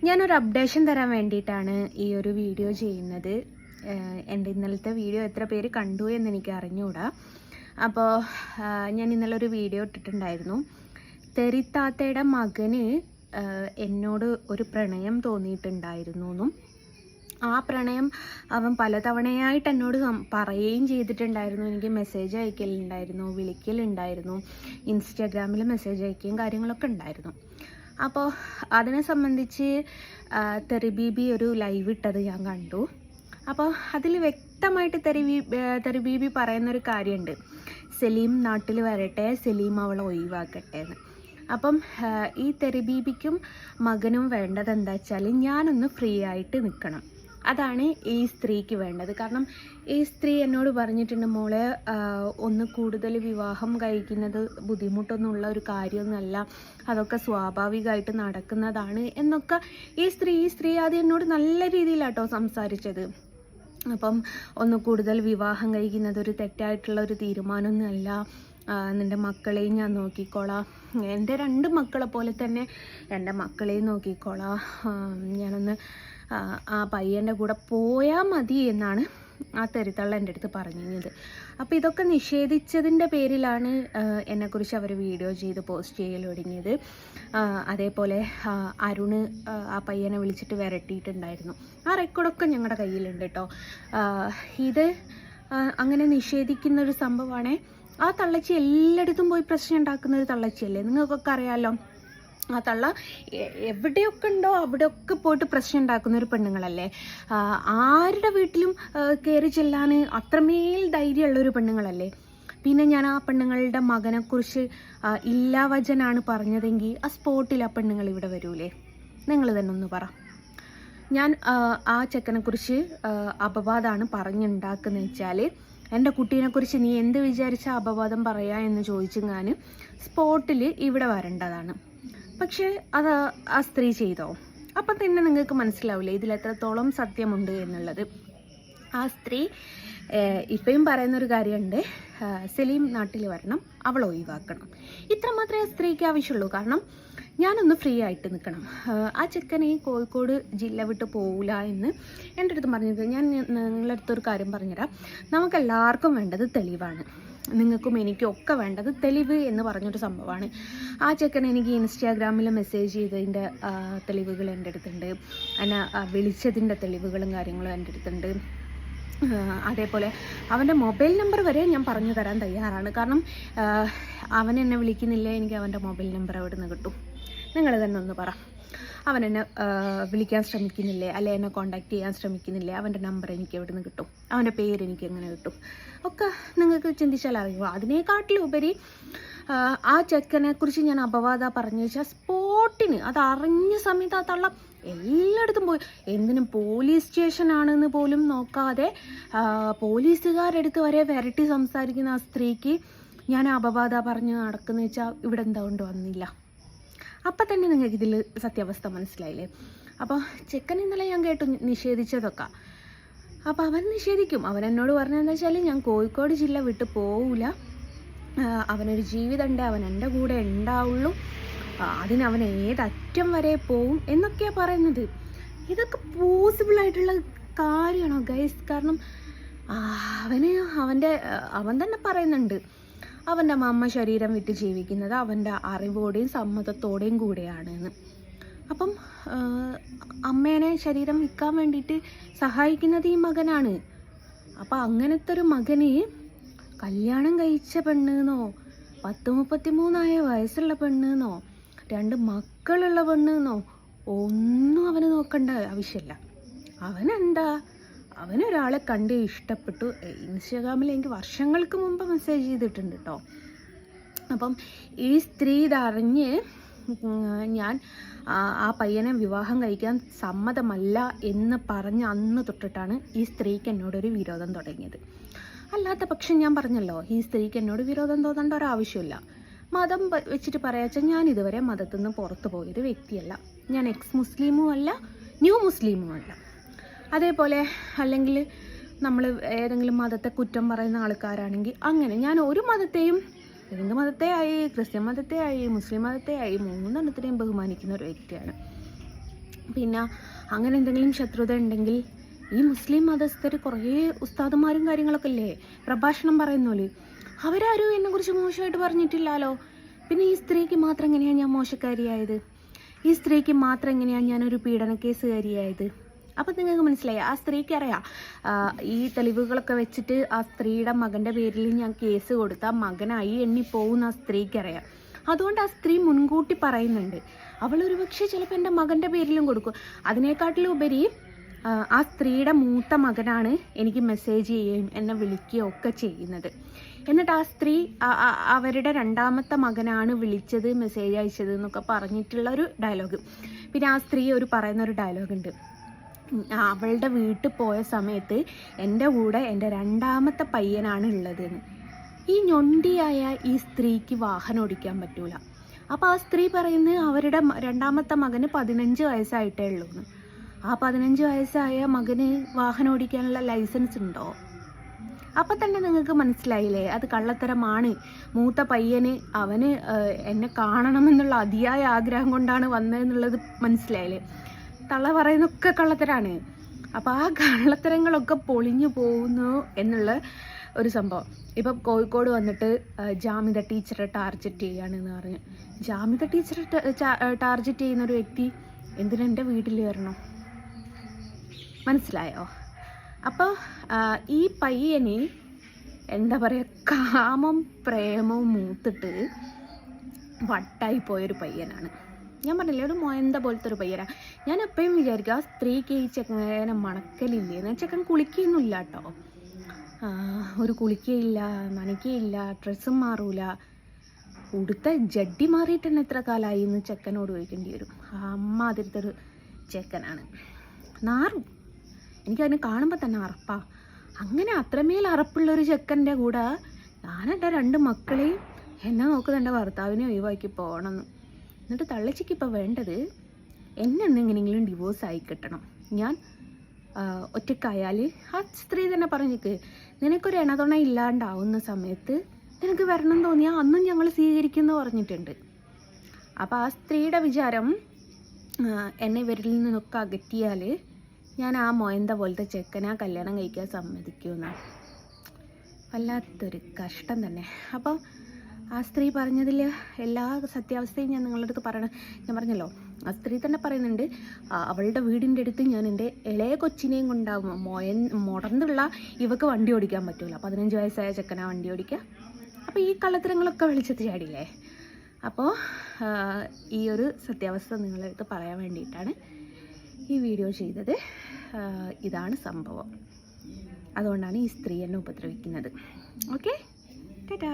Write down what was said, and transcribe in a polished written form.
ഞാനൊരു അപ്ഡേഷൻ തരാൻ വേണ്ടിയിട്ടാണ് ഈ ഒരു വീഡിയോ ചെയ്യുന്നത്. എൻ്റെ ഇന്നലത്തെ വീഡിയോ എത്ര പേര് കണ്ടു എന്ന് എനിക്ക് അറിഞ്ഞുകൂടാ. അപ്പോൾ ഞാൻ ഇന്നലെ ഒരു വീഡിയോ ഇട്ടിട്ടുണ്ടായിരുന്നു. തെറിത്താത്തയുടെ മകന് എന്നോട് ഒരു പ്രണയം തോന്നിയിട്ടുണ്ടായിരുന്നു എന്നും ആ പ്രണയം അവൻ പലതവണയായിട്ട് എന്നോട് പറയുകയും ചെയ്തിട്ടുണ്ടായിരുന്നു. എനിക്ക് മെസ്സേജ് അയക്കലുണ്ടായിരുന്നു, വിളിക്കലുണ്ടായിരുന്നു, ഇൻസ്റ്റാഗ്രാമിൽ മെസ്സേജ് അയക്കുകയും കാര്യങ്ങളൊക്കെ ഉണ്ടായിരുന്നു. അപ്പോൾ അതിനെ സംബന്ധിച്ച് തെറിബീബി ഒരു ലൈവ് ഇട്ടത് ഞാൻ കണ്ടു. അപ്പോൾ അതിൽ വ്യക്തമായിട്ട് തെറിബീബി പറയുന്നൊരു കാര്യമുണ്ട്, സലീം നാട്ടിൽ വരട്ടെ, സലീം അവളെ ഒഴിവാക്കട്ടെ എന്ന്. അപ്പം ഈ തെറിബീബിക്കും മകനും വേണ്ടത് എന്താ വെച്ചാൽ ഞാനൊന്ന് ഫ്രീ ആയിട്ട് നിൽക്കണം. അതാണ് ഈ സ്ത്രീക്ക് വേണ്ടത്. കാരണം ഈ സ്ത്രീ എന്നോട് പറഞ്ഞിട്ടുണ്ട്, മോളെ ഒന്ന് കൂടുതൽ വിവാഹം കഴിക്കുന്നത് ബുദ്ധിമുട്ടൊന്നുമുള്ള ഒരു കാര്യമൊന്നുമല്ല, അതൊക്കെ സ്വാഭാവികമായിട്ട് നടക്കുന്നതാണ് എന്നൊക്കെ ഈ സ്ത്രീ അത് എന്നോട് നല്ല രീതിയിലാട്ടോ സംസാരിച്ചത്. അപ്പം ഒന്ന് കൂടുതൽ വിവാഹം കഴിക്കുന്നത് ഒരു തെറ്റായിട്ടുള്ള ഒരു തീരുമാനമൊന്നുമല്ല, നിൻ്റെ മക്കളെയും ഞാൻ നോക്കിക്കോളാം, എൻ്റെ 2 മക്കളെ പോലെ തന്നെ എൻ്റെ മക്കളെയും നോക്കിക്കോളാം, ഞാനൊന്ന് ആ പയ്യൻ്റെ കൂടെ പോയാൽ മതി എന്നാണ് ആ തെറിത്തള്ള എൻ്റെ അടുത്ത് പറഞ്ഞത്. അപ്പോൾ ഇതൊക്കെ നിഷേധിച്ചതിൻ്റെ പേരിലാണ് എന്നെക്കുറിച്ച് അവർ വീഡിയോ ചെയ്ത് പോസ്റ്റ് ചെയ്യൽ തുടങ്ങിയത്. അതേപോലെ അരുണ് ആ പയ്യനെ വിളിച്ചിട്ട് വിരട്ടിയിട്ടുണ്ടായിരുന്നു. ആ റെക്കോർഡൊക്കെ ഞങ്ങളുടെ കയ്യിലുണ്ട് കേട്ടോ. ഇത് അങ്ങനെ നിഷേധിക്കുന്നൊരു സംഭവമാണേ. ആ തള്ളച്ചി എല്ലായിടത്തും പോയി പ്രശ്നം ഉണ്ടാക്കുന്ന ഒരു തള്ളച്ചിയല്ലേ, നിങ്ങൾക്കൊക്കെ അറിയാമല്ലോ. ആ തള്ള എവിടെയൊക്കെ ഉണ്ടോ അവിടെയൊക്കെ പോയിട്ട് പ്രശ്നം ഉണ്ടാക്കുന്ന ഒരു പെണ്ണുങ്ങളല്ലേ. ആരുടെ വീട്ടിലും കയറി ചെല്ലാൻ അത്രമേൽ ധൈര്യമുള്ളൊരു പെണ്ണുങ്ങളല്ലേ. പിന്നെ ഞാൻ ആ പെണ്ണുങ്ങളുടെ മകനെക്കുറിച്ച് ഇല്ലാവചനാണ് പറഞ്ഞതെങ്കിൽ ആ സ്പോട്ടിൽ ആ പെണ്ണുങ്ങൾ ഇവിടെ വരൂലേ? നിങ്ങൾ തന്നെ ഒന്ന് പറ. ഞാൻ ആ ചെക്കനെക്കുറിച്ച് അപവാദമാണ് പറഞ്ഞുണ്ടാക്കുന്നത് വെച്ചാൽ, എൻ്റെ കുട്ടീനെക്കുറിച്ച് നീ എന്ത് വിചാരിച്ച അപവാദം പറയാ എന്ന് ചോദിച്ചെങ്ങാൻ സ്പോട്ടിൽ ഇവിടെ വരേണ്ടതാണ്. പക്ഷേ അത് ആ സ്ത്രീ ചെയ്തോ? അപ്പം തന്നെ നിങ്ങൾക്ക് മനസ്സിലാവില്ലേ ഇതിൽ എത്രത്തോളം സത്യമുണ്ട് എന്നുള്ളത്. ആ സ്ത്രീ ഇപ്പോഴും പറയുന്നൊരു കാര്യമുണ്ട്, സലീം നാട്ടിൽ വരണം, അവൾ ഒഴിവാക്കണം. ഇത്ര മാത്രമേ ആ സ്ത്രീക്ക് ആവശ്യമുള്ളൂ. കാരണം ഞാനൊന്ന് ഫ്രീ ആയിട്ട് നിൽക്കണം. ആ ചെക്കനെ കോഴിക്കോട് ജില്ല വിട്ട് പോകില്ല എന്ന് എൻ്റെ അടുത്ത് പറഞ്ഞത്. ഞാൻ നിങ്ങളുടെ അടുത്തൊരു കാര്യം പറഞ്ഞുതരാം. നമുക്കെല്ലാവർക്കും വേണ്ടത് തെളിവാണ്. നിങ്ങൾക്കും എനിക്കും ഒക്കെ വേണ്ടത് തെളിവ് എന്ന് പറഞ്ഞൊരു സംഭവമാണ്. ആ ചെക്കൻ എനിക്ക് ഇൻസ്റ്റാഗ്രാമിൽ മെസ്സേജ് ചെയ്തതിൻ്റെ തെളിവുകൾ എൻ്റെ അടുത്തുണ്ട്, എന്നെ വിളിച്ചതിൻ്റെ തെളിവുകളും കാര്യങ്ങളും എൻ്റെ അടുത്തുണ്ട്. അതേപോലെ അവൻ്റെ മൊബൈൽ നമ്പർ വരെ ഞാൻ പറഞ്ഞു തരാൻ തയ്യാറാണ്. കാരണം അവൻ എന്നെ വിളിക്കുന്നില്ല, എനിക്ക് അവൻ്റെ മൊബൈൽ നമ്പർ എവിടെ നിന്ന് കിട്ടും? നിങ്ങൾ തന്നെ ഒന്ന് പറ. അവൻ എന്നെ വിളിക്കാൻ ശ്രമിക്കുന്നില്ലേ, അല്ലെ എന്നെ കോണ്ടാക്ട് ചെയ്യാൻ ശ്രമിക്കുന്നില്ലേ, അവൻ്റെ നമ്പർ എനിക്ക് എവിടെ നിന്ന് കിട്ടും? അവൻ്റെ പേര് എനിക്ക് എങ്ങനെ കിട്ടും? ഒക്കെ നിങ്ങൾക്ക് ചിന്തിച്ചാൽ അറിയുമോ. അതിനേക്കാട്ടിലുപരി ആ ചെക്കനെക്കുറിച്ച് ഞാൻ അപവാദ പറഞ്ഞു വെച്ചാൽ സ്പോട്ടിന് അത് അറിഞ്ഞ സമയത്ത് ആ തള്ള എല്ലായിടത്തും പോയി, എന്തിനും പോലീസ് സ്റ്റേഷനാണെന്ന് പോലും നോക്കാതെ പോലീസുകാരെടുത്ത് വരെ വിരട്ടി സംസാരിക്കുന്ന ആ സ്ത്രീക്ക് ഞാൻ അപവാദ പറഞ്ഞ് നടക്കുന്ന വെച്ചാൽ ഇവിടെ എന്തുകൊണ്ട് വന്നില്ല? അപ്പം തന്നെ നിങ്ങൾക്ക് ഇതിൽ സത്യാവസ്ഥ മനസ്സിലായില്ലേ? അപ്പോൾ ചെക്കൻ ഇന്നലെ ഞാൻ കേട്ടു നിഷേധിച്ചതൊക്കെ. അപ്പോൾ അവൻ നിഷേധിക്കും. അവൻ എന്നോട് പറഞ്ഞതെന്ന് വെച്ചാൽ ഞാൻ കോഴിക്കോട് ജില്ല വിട്ട് പോവില്ല, അവനൊരു ജീവിതമുണ്ട്, അവൻ എൻ്റെ കൂടെ ഉണ്ടാവുള്ളൂ, അതിനവൻ ഏതറ്റം വരെ പോവും എന്നൊക്കെയാണ് പറയുന്നത്. ഇതൊക്കെ പോസിബിളായിട്ടുള്ള കാര്യമാണോ ഗൈസ്? കാരണം അവൻ തന്നെ പറയുന്നുണ്ട്, അവൻ്റെ അമ്മ ശരീരം വിട്ട് ജീവിക്കുന്നത് അവൻ്റെ അറിവോടെയും സമ്മതത്തോടെയും കൂടെയാണ് എന്ന്. അപ്പം അമ്മേനെ ശരീരം വിൽക്കാൻ വേണ്ടിയിട്ട് സഹായിക്കുന്നത് ഈ മകനാണ്. അപ്പം അങ്ങനത്തെ ഒരു മകന് കല്യാണം കഴിച്ച പെണ്ണെന്നോ 30-33 വയസ്സുള്ള പെണ്ണെന്നോ 2 മക്കളുള്ള പെണ്ണെന്നോ ഒന്നും അവന് നോക്കേണ്ട ആവശ്യമില്ല. അവനെന്താ, അവനൊരാളെ കണ്ട് ഇഷ്ടപ്പെട്ടു. ഇൻസ്റ്റാഗ്രാമിൽ എനിക്ക് വർഷങ്ങൾക്ക് മുമ്പ് മെസ്സേജ് ചെയ്തിട്ടുണ്ട് കേട്ടോ. അപ്പം ഈ സ്ത്രീ ഇതറിഞ്ഞ് ഞാൻ ആ പയ്യനെ വിവാഹം കഴിക്കാൻ സമ്മതമല്ല എന്ന് പറഞ്ഞ് അന്ന് തൊട്ടിട്ടാണ് ഈ സ്ത്രീക്ക് എന്നോടൊരു വിരോധം തുടങ്ങിയത്. അല്ലാത്ത പക്ഷം ഞാൻ പറഞ്ഞല്ലോ, ഈ സ്ത്രീക്ക് എന്നോട് വിരോധം തോന്നേണ്ട ഒരാവശ്യമില്ല. മതം വെച്ചിട്ട് പറയാച്ചാൽ ഞാൻ ഇതുവരെ മതത്തിൽ നിന്ന് പുറത്തു പോയൊരു വ്യക്തിയല്ല. ഞാൻ എക്സ് മുസ്ലിമും അല്ല, ന്യൂ മുസ്ലിമും അല്ല. അതേപോലെ അല്ലെങ്കിൽ നമ്മൾ ഏതെങ്കിലും മതത്തെ കുറ്റം പറയുന്ന ആൾക്കാരാണെങ്കിൽ അങ്ങനെ ഞാൻ ഒരു മതത്തെയും ഹിന്ദു മതത്തെയായി, ക്രിസ്ത്യൻ മതത്തെയായി, മുസ്ലിം മതത്തെയായി 3 ബഹുമാനിക്കുന്ന ഒരു വ്യക്തിയാണ്. പിന്നെ അങ്ങനെ എന്തെങ്കിലും ശത്രുത ഉണ്ടെങ്കിൽ ഈ മുസ്ലിം മതസ്ഥർ കുറേ ഉസ്താദുമാരും കാര്യങ്ങളൊക്കെ ഇല്ലേ പ്രഭാഷണം പറയുന്നോല്, അവരാരും എന്നെക്കുറിച്ച് മോശമായിട്ട് പറഞ്ഞിട്ടില്ലല്ലോ. പിന്നെ ഈ സ്ത്രീക്ക് മാത്രം എങ്ങനെയാണ് ഞാൻ മോശക്കാരിയായത്? ഈ സ്ത്രീക്ക് മാത്രം എങ്ങനെയാണ് ഞാനൊരു പീഡന കേസുകാരിയായത്? അപ്പം നിങ്ങൾക്ക് മനസ്സിലായി, ആ സ്ത്രീക്ക് അറിയാം ഈ തെളിവുകളൊക്കെ വെച്ചിട്ട് ആ സ്ത്രീയുടെ മകൻ്റെ പേരിൽ ഞാൻ കേസ് കൊടുത്താൽ മകനായി എണ്ണി പോകുന്ന ആ സ്ത്രീക്കറിയാം. അതുകൊണ്ട് ആ സ്ത്രീ മുൻകൂട്ടി പറയുന്നുണ്ട്, അവളൊരു പക്ഷേ ചിലപ്പോൾ എൻ്റെ മകൻ്റെ പേരിലും കൊടുക്കും. അതിനേക്കാട്ടിലുപരി ആ സ്ത്രീയുടെ മൂത്ത മകനാണ് എനിക്ക് മെസ്സേജ് ചെയ്യുകയും എന്നെ വിളിക്കുകയും ഒക്കെ ചെയ്യുന്നത്. എന്നിട്ട് ആ സ്ത്രീ അവരുടെ രണ്ടാമത്തെ മകനാണ് വിളിച്ചത്, മെസ്സേജ് അയച്ചത് എന്നൊക്കെ പറഞ്ഞിട്ടുള്ള ഒരു ഡയലോഗ്. പിന്നെ ആ സ്ത്രീ പറയുന്നൊരു ഡയലോഗുണ്ട്, അവളുടെ വീട്ടിൽ പോയ സമയത്ത് എൻ്റെ കൂടെ എൻ്റെ രണ്ടാമത്തെ പയ്യനാണ് ഉള്ളതെന്ന്. ഈ ഞൊണ്ടിയായ ഈ സ്ത്രീക്ക് വാഹനം ഓടിക്കാൻ പറ്റൂല. അപ്പോൾ ആ സ്ത്രീ പറയുന്നത് അവരുടെ രണ്ടാമത്തെ മകന് 15 വയസ്സായിട്ടേ ഉള്ളൂ എന്ന്. ആ 15 വയസ്സായ മകന് വാഹനം ഓടിക്കാനുള്ള ലൈസൻസ് ഉണ്ടോ? അപ്പം തന്നെ നിങ്ങൾക്ക് മനസ്സിലായില്ലേ അത് കള്ളത്തരമാണ്. മൂത്ത പയ്യന് അവന് എന്നെ കാണണമെന്നുള്ള അതിയായ ആഗ്രഹം കൊണ്ടാണ് വന്നതെന്നുള്ളത് മനസ്സിലായില്ലേ? തള്ള പറയുന്നൊക്കെ കള്ളത്തരാണ്. അപ്പോൾ ആ കള്ളത്തരങ്ങളൊക്കെ പൊളിഞ്ഞു പോകുന്നു എന്നുള്ള ഒരു സംഭവം. ഇപ്പം കോഴിക്കോട് വന്നിട്ട് ജാമിദ ടീച്ചറെ ടാർഗറ്റ് ചെയ്യുകയാണെന്ന് പറഞ്ഞ്, ജാമിദ ടീച്ചറെ ടാർഗറ്റ് ചെയ്യുന്ന ഒരു വ്യക്തി എന്തിനെൻ്റെ വീട്ടിൽ വരണം? മനസ്സിലായോ? അപ്പോൾ ഈ പയ്യന് എന്താ പറയുക, കാമം പ്രേമവും മൂത്തിട്ട് വട്ടായി പോയൊരു പയ്യനാണ്. ഞാൻ പറഞ്ഞില്ലേ, ഒരു മൊയന്ത പോലത്തെ ഒരു പയ്യനാണ്. ഞാൻ എപ്പോഴും വിചാരിക്കും ആ സ്ത്രീക്ക് ഈ ചെക്കനെ മണക്കലില്ലേ. ചെക്കൻ കുളിക്കുകയൊന്നുമില്ല കേട്ടോ, ഒരു കുളിക്കുകയില്ല, നനയ്ക്കുകയില്ല, ഡ്രസ്സും മാറൂല, ഉടുത്ത ജഡ്ഡി മാറിയിട്ട് തന്നെ എത്ര കാലമായി എന്ന് ചെക്കനോട് ചോദിക്കേണ്ടി വരും. അമ്മ അതിലത്തൊരു ചെക്കനാണ്. നാറും, എനിക്കതിനെ കാണുമ്പോൾ തന്നെ അറപ്പാ. അങ്ങനെ അത്രമേൽ അറപ്പുള്ളൊരു ചെക്കൻ്റെ കൂടെ ഞാനെൻ്റെ 2 മക്കളെയും എന്നെ നോക്കുന്ന എൻ്റെ ഭർത്താവിനെ ഒഴിവാക്കി പോകണമെന്ന്. എന്നിട്ട് തള്ളച്ചിക്ക് ഇപ്പോൾ വേണ്ടത് എന്നെ എന്നെങ്ങനെയെങ്കിലും ഡിവോഴ്സ് ആയി കിട്ടണം. ഞാൻ ഒറ്റക്കായാൽ ആ സ്ത്രീ തന്നെ പറഞ്ഞിക്ക്, നിനക്കൊരു എണതുണ ഇല്ലാണ്ടാവുന്ന സമയത്ത് നിനക്ക് വരണം തോന്നിയാൽ അന്നും ഞങ്ങൾ സ്വീകരിക്കുമെന്ന് പറഞ്ഞിട്ടുണ്ട്. അപ്പോൾ ആ സ്ത്രീയുടെ വിചാരം എന്നെ ഇവരിൽ നിന്നൊക്കെ അകറ്റിയാൽ ഞാൻ ആ മൊയന്ത പോലത്തെ ചെക്കനെ കല്യാണം കഴിക്കാൻ സമ്മതിക്കുമെന്നാണ്. വല്ലാത്തൊരു കഷ്ടം തന്നെ. അപ്പോൾ ആ സ്ത്രീ പറഞ്ഞതിൽ എല്ലാ സത്യാവസ്ഥയും ഞാൻ നിങ്ങളുടെ അടുത്ത് പറയണം. ഞാൻ പറഞ്ഞല്ലോ, ആ സ്ത്രീ തന്നെ പറയുന്നുണ്ട്, അവളുടെ വീടിൻ്റെ അടുത്ത് ഞാൻ എൻ്റെ ഇളയ കൊച്ചിനെയും കൊണ്ടാകും, മുടന്നുള്ള ഇവക്ക് വണ്ടി ഓടിക്കാൻ പറ്റില്ല. 15 വയസ്സായ ചെക്കനാ വണ്ടി ഓടിക്കുക. അപ്പോൾ ഈ കള്ളത്തരങ്ങളൊക്കെ വെളിച്ചത്ത് ചാടിയില്ലേ? അപ്പോൾ ഈ ഒരു സത്യാവസ്ഥ നിങ്ങളുടെ അടുത്ത് പറയാൻ വേണ്ടിയിട്ടാണ് ഈ വീഡിയോ ചെയ്തത്. ഇതാണ് സംഭവം. അതുകൊണ്ടാണ് ഈ സ്ത്രീ എന്നെ ഉപദ്രവിക്കുന്നത്. ഓക്കെ, ടാറ്റാ.